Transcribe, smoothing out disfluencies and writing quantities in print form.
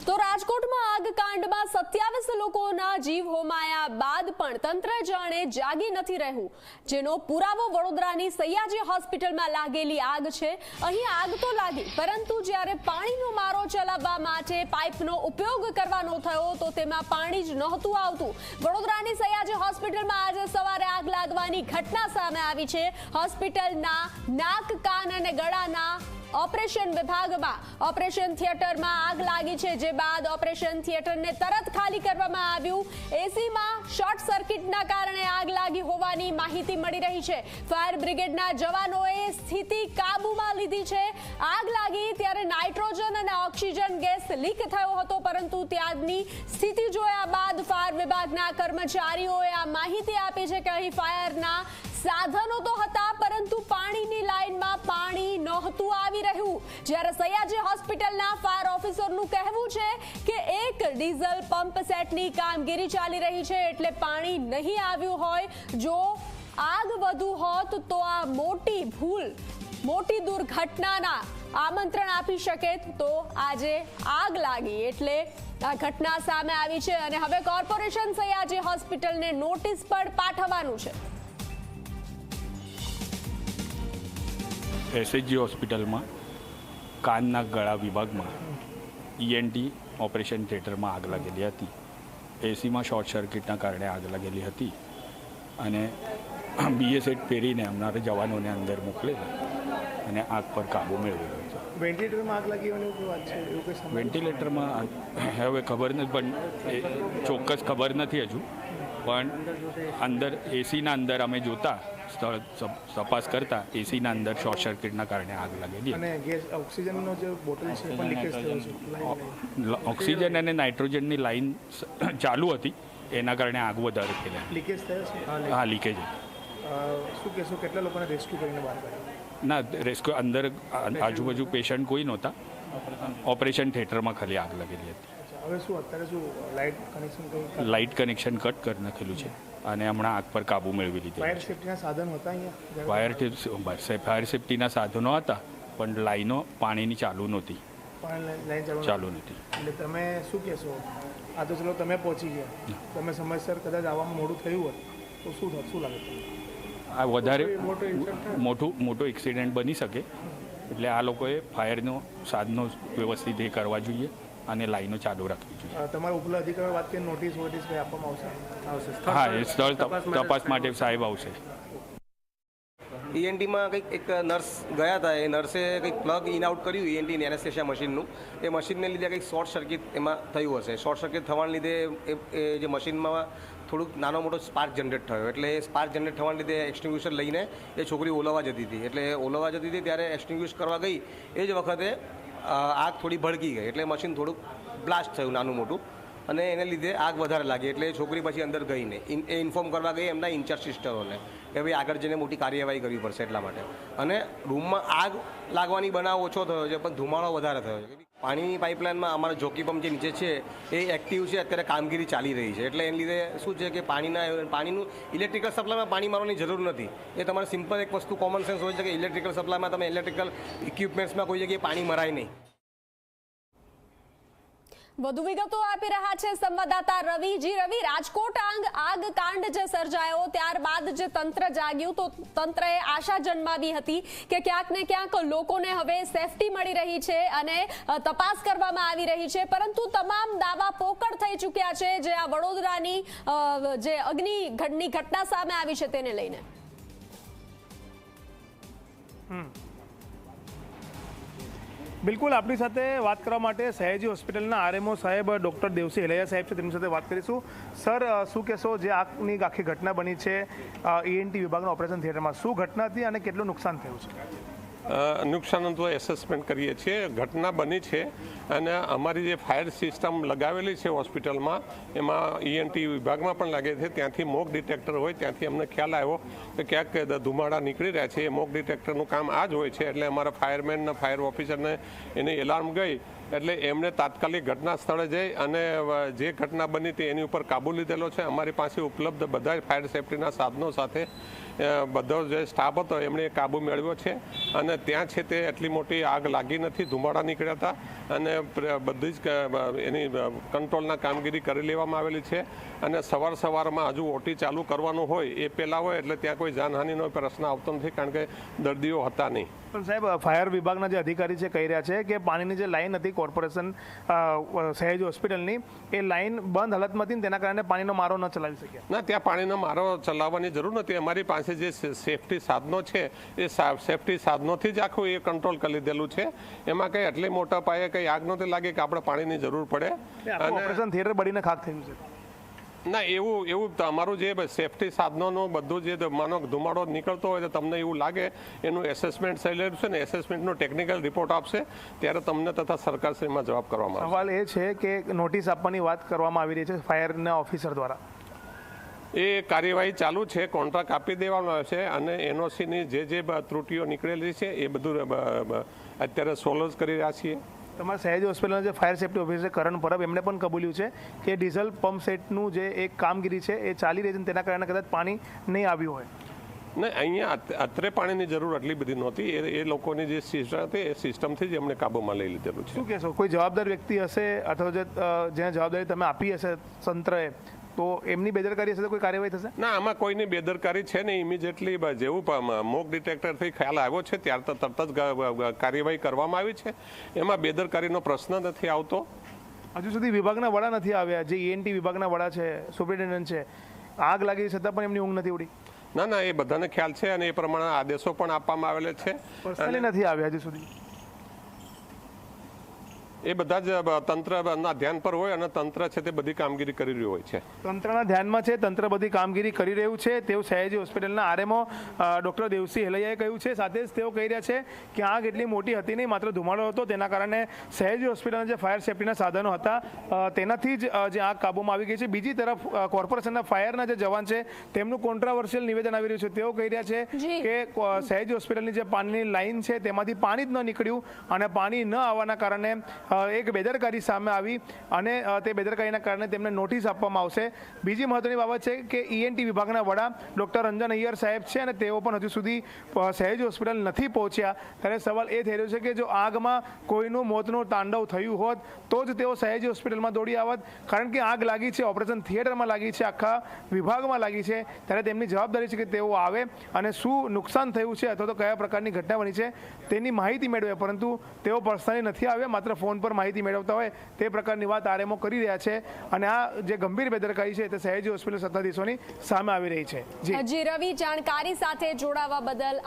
તો રાજકોટમાં આગકાંડમાં 27 લોકોના જીવ હોમાયા બાદ પણ તંત્ર જાણે જાગી નથી રહ્યું, જેનો પુરાવો વડોદરાની સયાજી હોસ્પિટલમાં લાગેલી આગ છે। અહીં આગ તો લાગી, પરંતુ જ્યારે પાણીનો મારો ચલાવવા માટે પાઇપનો ઉપયોગ કરવાનો થયો તો તેમાં પાણી જ નહોતું આવતું। વડોદરાની સયાજી હોસ્પિટલમાં આજે સવારે આગ લાગવાની ઘટના સામે આવી છે। હોસ્પિટલના નાક, કાન અને ગળાના ऑपरेशन विभागમાં ऑपरेशन थिएटરમાં આગ લાગી છે, જે બાદ ઓપરેશન થિયેટરને તરત ખાલી કરવામાં આવ્યું। એસીમાં શોર્ટ સર્કિટના કારણે આગ લાગી હોવાની માહિતી મળી રહી છે। ફાયર બ્રિગેડના જવાનોએ સ્થિતિ કાબૂમાં લીધી છે। આગ લાગી ત્યારે નાઇટ્રોજન અને ઓક્સિજન ગેસ લીક થયો હતો, પરંતુ ત્યારની સ્થિતિ જોયા બાદ ફાયર વિભાગના કર્મચારીઓએ આ માહિતી આપી છે કે અહીં ફાયરના સાધનો તો હતા, પરંતુ પાણીની લાઇનમાં પાણી નહોતું આવી રહ્યું। જ્યારે સયાજી હોસ્પિટલના ફાયર ઓફિસરનું કહેવું છે કે એક ડીઝલ પંપ સેટની કામગીરી ચાલી રહી છે, એટલે પાણી નહીં આવ્યું હોય। જો આગ વધુ હોત તો આ મોટી ભૂલ, મોટી દુર્ઘટનાના આમંત્રણ આપી શકે। તો આજે આગ લાગી એટલે આ ઘટના સામે આવી છે અને હવે કોર્પોરેશન સયાજી હોસ્પિટલને નોટિસ પણ પાઠવવાનું છે। એસએચજી હોસ્પિટલમાં કાનના ગળા વિભાગમાં ઈએનટી ઓપરેશન થિયેટરમાં આગ લાગેલી હતી। એસીમાં શોર્ટ સર્કિટના કારણે આગ લાગેલી હતી અને બીએ સેટ પહેરીને અમારા જવાનોને અંદર મોકલેલા અને આગ પર કાબૂ મેળવેલો હતો। વેન્ટિલેટરમાં આગ લાગી હોવાની વાત છે, એવું કંઈ વેન્ટિલેટરમાં હવે ખબર નથી, પણ ચોક્કસ ખબર નથી હજુ, પણ અંદર એસીના અંદર અમે જોતા સ્થળ તપાસ કરતા એસીના અંદર શોર્ટ સર્કિટના કારણે આગ લાગેલી અને ગેસ ઓક્સિજનનો જે બોટલ છે પણ લીકેજ થયો છે। ઓક્સિજન અને નાઇટ્રોજનની લાઇન ચાલુ હતી, એના કારણે આગ વધારે ફેલાઈ। લીકેજ થયો છે? હા, લીકેજ। શું કહેશો, કેટલા લોકોને રેસ્ક્યુ કરીને બહાર કાઢ્યા? ના, રેસ્ક્યુ અંદર આજુબાજુ પેશન્ટ કોઈ નહોતા, ઓપરેશન થિયેટરમાં ખાલી આગ લાગેલી હતી। હવે શું અત્યારે શું લાઇટ કનેક્શન કટ કરી નાખેલું છે અને હમણાં આગ પર કાબૂ મેળવી લીધો। ફાયર સેફ્ટીના સાધનો હતા અહીંયા? ફાયર સેફ્ટીના સાધનો હતા, પણ લાઈનો પાણીની ચાલુ નહોતી, ચાલુ નથી। એટલે તમે શું કહેશો? આ તો ચલો તમે પહોંચી ગયા, તમે સમયસર કદાચ આવવામાં મોડું થયું હોત તો શું લાગે? આ વધારે મોટો એક્સિડન્ટ બની શકે, એટલે આ લોકોએ ફાયરનો સાધનો વ્યવસ્થિત એ કરવા જોઈએ અને લાઈનો ચાલુ રાખવી જોઈએ। તમારા ઉપલા અધિકારીઓ વાત કરી નોટિસ કંઈ આપવામાં આવશે? હા, એ સ્થળ તપાસ માટે સાહેબ આવશે। ઈએનટીમાં કંઈક એક નર્સ ગયા હતા, એ નર્સે કંઈક પ્લગ ઇન આઉટ કર્યું ઈએનટી એનેસ્થેસિયા મશીનનું। એ મશીનને લીધે કંઈક શોર્ટ સર્કિટ એમાં થયું હશે। શોર્ટ સર્કિટ થવાને લીધે એ જે મશીનમાં થોડુંક નાનો મોટો સ્પાર્ક જનરેટ થયો, એટલે એ સ્પાર્ક જનરેટ થવાને લીધે એક્સટિંગ્વિશર લઈને એ છોકરી ઓલવવા જતી હતી। એટલે ઓલવવા જતી હતી ત્યારે એક્સટિંગ્વિશ કરવા ગઈ, એ જ વખતે આગ થોડી ભડકી ગઈ, એટલે મશીન થોડુંક બ્લાસ્ટ થયું નાનું મોટું, અને એને લીધે આગ વધારે લાગી। એટલે છોકરી પછી અંદર ગઈ નહીં, એ ઇન્ફોર્મ કરવા ગઈ એમના ઇન્ચાર્જ સિસ્ટરોને કે ભાઈ આગળ જઈને મોટી કાર્યવાહી કરવી પડશે એટલા માટે। અને રૂમમાં આગ લાગવાની બનાવ ઓછો થયો છે, પણ ધુમાડો વધારે થયો છે। પાણીની પાઇપલાઇનમાં અમારો જોકી પંપ જે નીચે છે એ એક્ટિવ છે, અત્યારે કામગીરી ચાલી રહી છે, એટલે એને લીધે શું છે કે પાણીનું ઇલેક્ટ્રિકલ સપ્લાયમાં પાણી મારવાની જરૂર નથી। એ તમારે સિમ્પલ એક વસ્તુ કોમન સેન્સ હોય છે કે ઇલેક્ટ્રિકલ સપ્લાયમાં તમે ઇલેક્ટ્રિકલ ઇક્વિપમેન્ટ્સમાં કોઈ જગ્યાએ પાણી મરાય નહીં। વધુ વિગતો આપી રહ્યા છે સંવાદદાતા રવિજી। રવિ, રાજકોટ આગ કાંડ જે સર્જાયો ત્યારબાદ જે તંત્ર જાગ્યું, તો તંત્રએ આશા જન્માવી હતી કે ક્યાંક ને ક્યાંક લોકોને હવે સેફટી મળી રહી છે અને તપાસ કરવામાં આવી રહી છે, પરંતુ તમામ દાવા પોકળ થઈ ચૂક્યા છે જે આ વડોદરાની જે અગ્નિની ઘટના સામે આવી છે તેને લઈને। બિલકુલ, આપણી સાથે વાત કરવા માટે સયાજી હોસ્પિટલના આરએમઓ સાહેબ ડૉક્ટર દેવસિંહ હેલૈયા સાહેબ છે, તેમની સાથે વાત કરીશું। સર, શું કહેશો, જે આગની આખી ઘટના બની છે ઈએનટી વિભાગના ઓપરેશન થિયેટરમાં, શું ઘટના હતી અને કેટલું નુકસાન થયું છે? નુકસાન તો એસેસમેન્ટ કરીએ છીએ। ઘટના બની છે અને અમારી જે ફાયર સિસ્ટમ લગાવેલી છે હોસ્પિટલમાં, એમાં ઈએનટી વિભાગમાં પણ લાગે છે, ત્યાંથી મોક ડિટેક્ટર હોય, ત્યાંથી અમને ખ્યાલ આવ્યો કે ક્યાંક ધુમાડા નીકળી રહ્યા છે। એ મોક ડિટેક્ટરનું કામ આ જ હોય છે, એટલે અમારા ફાયરમેનના ફાયર ઓફિસરને એની એલાર્મ ગઈ, એટલે એમણે તાત્કાલિક ઘટના સ્થળે જઈ અને જે ઘટના બની હતી એની ઉપર કાબૂ લીધેલો છે। અમારી પાસે ઉપલબ્ધ બધા ફાયર સેફ્ટીના સાધનો સાથે બધો જે સ્ટાફ હતો એમણે કાબુ મેળવ્યો છે અને ત્યાં છે તે એટલી મોટી આગ લાગી નથી, ધુમાડા નીકળ્યા હતા અને બધી જ એની કંટ્રોલના કામગીરી કરી લેવામાં આવેલી છે અને સવારમાં હજુ ઓટી ચાલુ કરવાનું હોય એ પહેલાં હોય એટલે ત્યાં કોઈ જાનહાનિનો પ્રશ્ન આવતો નથી કારણ કે દર્દીઓ હતા નહીં. પણ સાહેબ, ફાયર વિભાગના જે અધિકારી છે કહી રહ્યા છે કે પાણીની જે લાઈન હતી કોર્પોરેશન સયાજી હોસ્પિટલની, એ લાઈન બંધ હાલતમાં હતી ને તેના કારણે પાણીનો મારો ન ચલાવી શક્યા. ના, ત્યાં પાણીનો મારો ચલાવવાની જરૂર નથી. અમારી પાસે જે સેફટી સાધનો છે એ સેફટી સાધનોથી જ આખું એ કંટ્રોલ કરી લીધેલું છે. એમાં કંઈ એટલી મોટા પાયે કંઈ આગ નહોતી લાગે કે આપણે પાણીની જરૂર પડે. ઓપરેશન થિયેટર બળીને ખાખ થયું છે. ના, એવું અમારું જે સેફટી સાધનોનું બધું જે માનો ધુમાડો નીકળતો હોય તો તમને એવું લાગે એનું એસેસમેન્ટ થયેલું છે ને એસેસમેન્ટનો ટેકનિકલ રિપોર્ટ આપશે ત્યારે તમને તથા સરકારશ્રીમાં જવાબ કરવામાં આવશે. સવાલ એ છે કે નોટિસ આપવાની વાત કરવામાં આવી રહી છે ફાયરના ઓફિસર દ્વારા. એ કાર્યવાહી ચાલુ છે, કોન્ટ્રાક્ટ આપી દેવાનો આવે છે અને એનઓસીની જે ત્રુટીઓ નીકળેલી છે એ બધું અત્યારે સોલ્વ કરી રહ્યા છીએ. તમારા સયાજી હોસ્પિટલના જે ફાયર સેફ્ટી ઓફિસર કરણ પરબ એમણે પણ કબૂલ્યું છે કે ડીઝલ પંપ સેટનું જે એક કામગીરી છે એ ચાલી રહી છે તેના કારણે કદાચ પાણી નહીં આવ્યું હોય. નહીં, અહીંયા અત્રે પાણીની જરૂર આટલી બધી નહોતી. એ લોકોની જે સિસ્ટમ હતી એ સિસ્ટમથી જ એમને કાબૂમાં લઈ લીધેલું છે. શું કહેશો, કોઈ જવાબદાર વ્યક્તિ હશે અથવા જેને જવાબદારી તમે આપી હશે તંત્રએ, તો એમની બેદરકારી હશે તો કોઈ કાર્યવાહી થશે? ના, આમાં કોઈની બેદરકારી છે ને. ઇમિડિયેટલી જેવું મોક ડિટેક્ટરથી ખ્યાલ આવ્યો છે ત્યાર તો તરત જ કાર્યવાહી કરવામાં આવી છે. એમાં બેદરકારીનો પ્રશ્ન નથી આવતો. હજુ સુધી વિભાગના વડા નથી આવ્યા, જે ઈએનટી વિભાગના વડા છે, સુપ્રિન્ટેન્ડન્ટ છે, આગ લાગી છતાં પણ એમની ઊંઘ નથી ઉડી. ના, એ બધાને ખ્યાલ છે અને એ પ્રમાણે આદેશો પણ આપવામાં આવેલા છે. પર્સનલી નથી આવ્યા હજુ સુધી. એ બધા જ તંત્રના ધ્યાન પર હોય અને તંત્ર છે તે બધી કામગીરી કરી રહ્યું હોય છે. તંત્રના ધ્યાનમાં છે, તંત્ર બધી કામગીરી કરી રહ્યું છે તેવું સયાજી હોસ્પિટલના આરએમઓ ડૉક્ટર દેવસિંહ હેલૈયાએ કહ્યું છે. સાથે જ તેઓ કહી રહ્યા છે કે આગ એટલી મોટી હતી નહીં, માત્ર ધુમાડો હતો, તેના કારણે સયાજી હોસ્પિટલના જે ફાયર સેફ્ટીના સાધનો હતા તેનાથી જ જે આગ કાબૂમાં આવી ગઈ છે. બીજી તરફ કોર્પોરેશનના ફાયરના જે જવાન છે તેમનું કોન્ટ્રાવર્શિયલ નિવેદન આવી રહ્યું છે. તેઓ કહી રહ્યા છે કે સયાજી હોસ્પિટલની જે પાણીની લાઈન છે તેમાંથી પાણી જ ન નીકળ્યું અને પાણી ન આવવાના કારણે એક બેદરકારી સામે આવી અને તે બેદરકારીના કારણે તેમને નોટિસ આપવામાં આવશે. બીજી મહત્વની બાબત છે કે ઈએનટી વિભાગના વડા ડૉક્ટર રંજન અય્યર સાહેબ છે અને તેઓ પણ હજુ સુધી સયાજી હોસ્પિટલ નથી પહોંચ્યા. ત્યારે સવાલ એ થઈ રહ્યો છે કે જો આગમાં કોઈનું મોતનું તાંડવ થયું હોત તો જ તેઓ સયાજી હોસ્પિટલમાં દોડી આવત. કારણ કે આગ લાગી છે, ઓપરેશન થિયેટરમાં લાગી છે, આખા વિભાગમાં લાગી છે, ત્યારે તેમની જવાબદારી છે કે તેઓ આવે અને શું નુકસાન થયું છે અથવા તો કયા પ્રકારની ઘટના બની છે તેની માહિતી મેળવે. પરંતુ તેઓ પર્સનલી નથી આવ્યા, માત્ર ફોન પર માહિતી મેળવતા હોય તે પ્રકારની વાત આરએમઓ કરી રહ્યા છે અને આ જે ગંભીર બેદરકારી છે તે સયાજી હોસ્પિટલ સત્તાધીશોની સામે આવી રહી છે. જી રવિ, જાણકારી સાથે જોડાવા બદલ